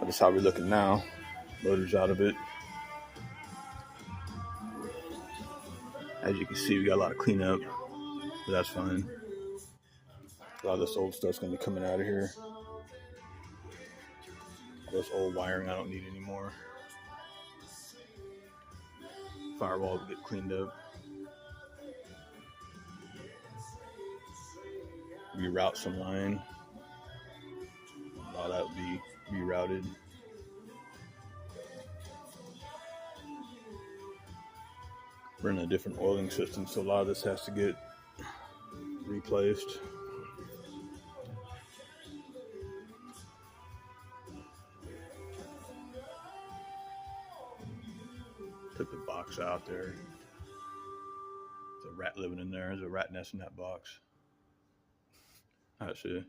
That's how we're looking now. Motor's out of it. As you can see, we got a lot of cleanup, but that's fine. A lot of this old stuff's going to be coming out of here. This old wiring I don't need anymore. Firewall will get cleaned up. Reroute some line. All that will be rerouted. We're in a different oiling system, so a lot of this has to get replaced. Took the box out there. There's a rat living in there. There's a rat nest in that box. That's it.